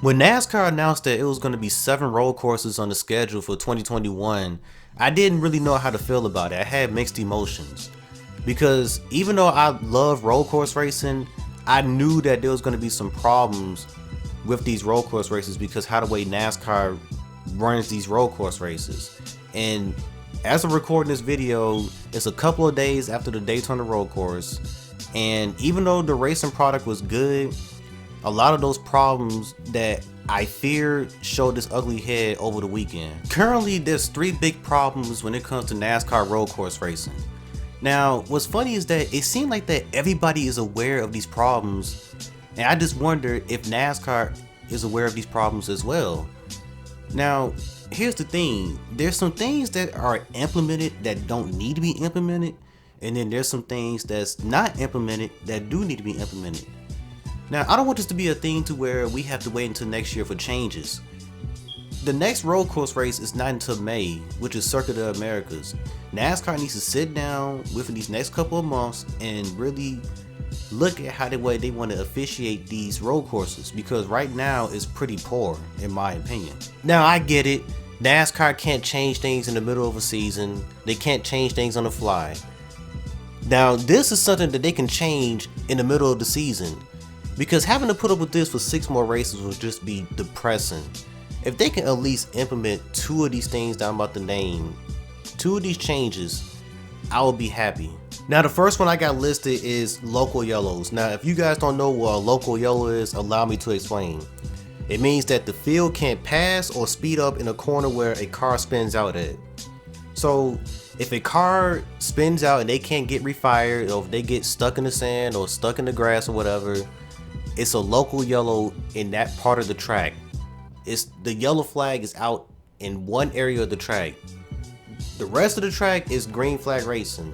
When NASCAR announced that it was going to be 7 road courses on the schedule for 2021, I didn't really know how to feel about it. I had mixed emotions. Because even though I love road course racing, I knew that there was going to be some problems with these road course races because how the way NASCAR runs these road course races. And as I'm recording this video, it's a couple of days after the Daytona road course. And even though the racing product was good, a lot of those problems that I feared showed this ugly head over the weekend. Currently, there's 3 big problems when it comes to NASCAR road course racing. Now, what's funny is that it seemed like that everybody is aware of these problems, and I just wonder if NASCAR is aware of these problems as well. Now, here's the thing. There's some things that are implemented that don't need to be implemented, and then there's some things that's not implemented that do need to be implemented. Now, I don't want this to be a thing to where we have to wait until next year for changes. The next road course race is not until May, which is Circuit of the Americas. NASCAR needs to sit down within these next couple of months and really look at how the way they want to officiate these road courses, because right now it's pretty poor in my opinion. Now, I get it. NASCAR can't change things in the middle of a season. They can't change things on the fly. Now, this is something that they can change in the middle of the season, because having to put up with this for 6 more races would just be depressing. If they can at least implement 2 of these things that I'm about to name, 2 of these changes, I will be happy. Now, the first one I got listed is local yellows. Now, if you guys don't know what a local yellow is, allow me to explain. It means that the field can't pass or speed up in a corner where a car spins out at. So, if a car spins out and they can't get refired, or if they get stuck in the sand or stuck in the grass or whatever, it's a local yellow in that part of the track. The yellow flag is out in one area of the track. The rest of the track is green flag racing.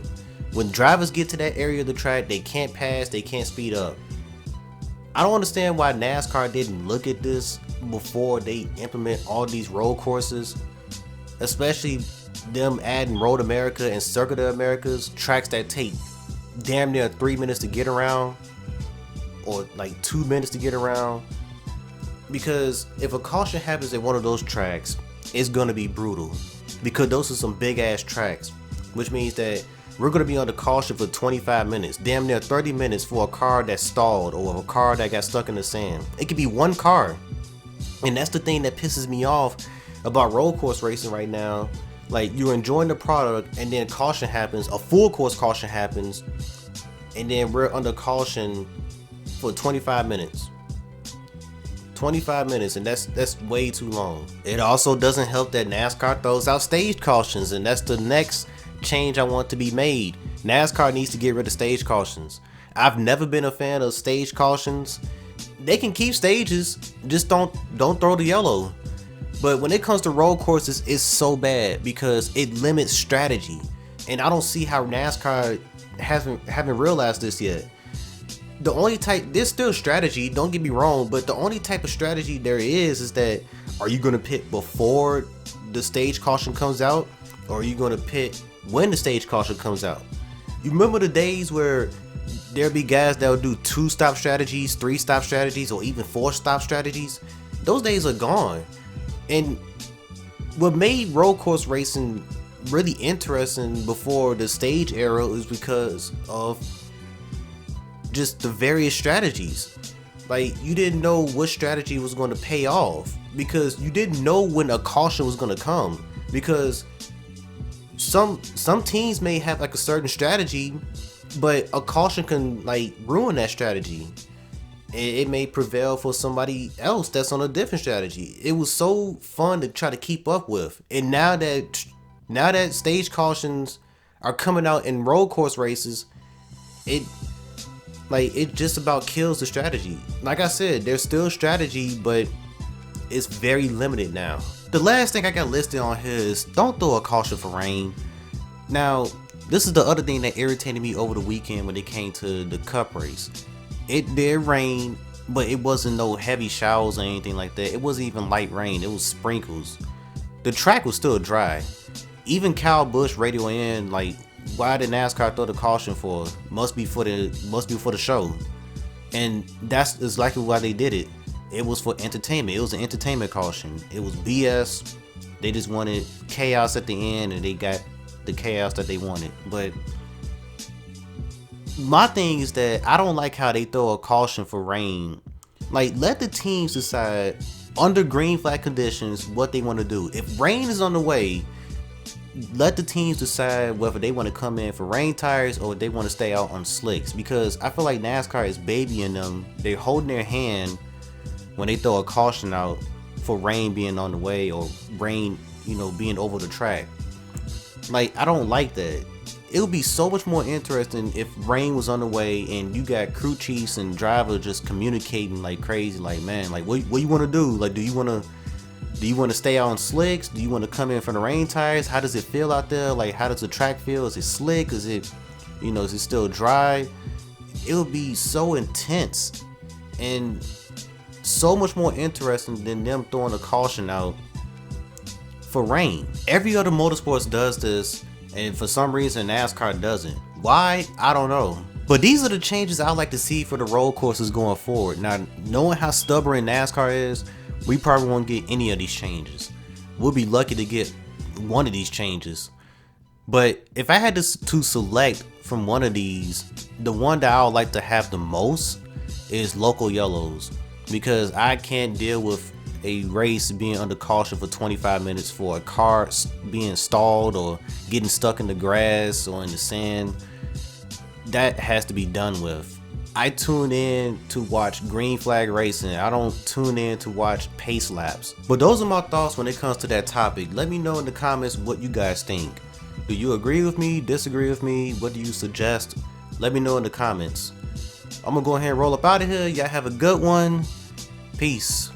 When drivers get to that area of the track, they can't pass, they can't speed up. I don't understand why NASCAR didn't look at this before they implement all these road courses, especially them adding Road America and Circuit of Americas, tracks that take damn near 3 minutes to get around, or like 2 minutes to get around. Because if a caution happens at one of those tracks, it's gonna be brutal, because those are some big ass tracks, which means that we're gonna be under caution for 25 minutes, damn near 30 minutes for a car that's stalled or a car that got stuck in the sand. It could be one car. And that's the thing that pisses me off about road course racing right now. Like, you're enjoying the product and then caution happens, a full course caution happens, and then we're under caution for 25 minutes. 25 minutes, and that's way too long. It also doesn't help that NASCAR throws out stage cautions, and that's the next change I want to be made. NASCAR needs to get rid of stage cautions. I've never been a fan of stage cautions. They can keep stages, just don't throw the yellow. But when it comes to road courses, it's so bad because it limits strategy, and I don't see how NASCAR haven't realized this yet. The only type, there's still strategy, don't get me wrong, but the only type of strategy there is that, are you going to pit before the stage caution comes out, or are you going to pit when the stage caution comes out? You remember the days where there'd be guys that would do 2-stop strategies, 3-stop strategies, or even 4-stop strategies? Those days are gone. And what made road course racing really interesting before the stage era is because of just the various strategies. Like, you didn't know what strategy was going to pay off, because you didn't know when a caution was going to come, because some teams may have like a certain strategy, but a caution can like ruin that strategy. It may prevail for somebody else that's on a different strategy. It was so fun to try to keep up with, and now that stage cautions are coming out in road course races, it just about kills the strategy. Like I said, there's still strategy, but it's very limited now. The last thing I got listed on here is don't throw a caution for rain. Now, this is the other thing that irritated me over the weekend when it came to the cup race. It did rain, but it wasn't no heavy showers or anything like that. It wasn't even light rain, it was sprinkles. The track was still dry. Even Kyle Busch radio in like, why did NASCAR throw the caution for? Must be for the show. And that's exactly why they did it. it was for entertainment. It was an entertainment caution. It was BS. They just wanted chaos at the end, and they got the chaos that they wanted. But my thing is that I don't like how they throw a caution for rain. Like, let the teams decide under green flag conditions what they want to do. If rain is on the way, let the teams decide whether they want to come in for rain tires or they want to stay out on slicks. Because I feel like NASCAR is babying them. They're holding their hand when they throw a caution out for rain being on the way or rain, being over the track. Like, I don't like that. It would be so much more interesting if rain was on the way and you got crew chiefs and drivers just communicating like crazy. Like, man, like what you want to do? Like, do you want to stay out on slicks? Do you want to come in for the rain tires? How does it feel out there? Like, how does the track feel? Is it slick? Is it, is it still dry? It would be so intense and so much more interesting than them throwing a caution out for rain. Every other motorsports does this, and for some reason NASCAR doesn't. Why? I don't know. But these are the changes I like to see for the road courses going forward. Now, knowing how stubborn NASCAR is, we probably won't get any of these changes. We'll be lucky to get one of these changes. But if I had to select from one of these, the one that I would like to have the most is local yellows, because I can't deal with a race being under caution for 25 minutes for a car being stalled or getting stuck in the grass or in the sand. That has to be done with. I tune in to watch green flag racing. I don't tune in to watch pace laps. But those are my thoughts when it comes to that topic. Let me know in the comments what you guys think. Do you agree with me? Disagree with me? What do you suggest? Let me know in the comments. I'm gonna go ahead and roll up out of here. Y'all have a good one. Peace.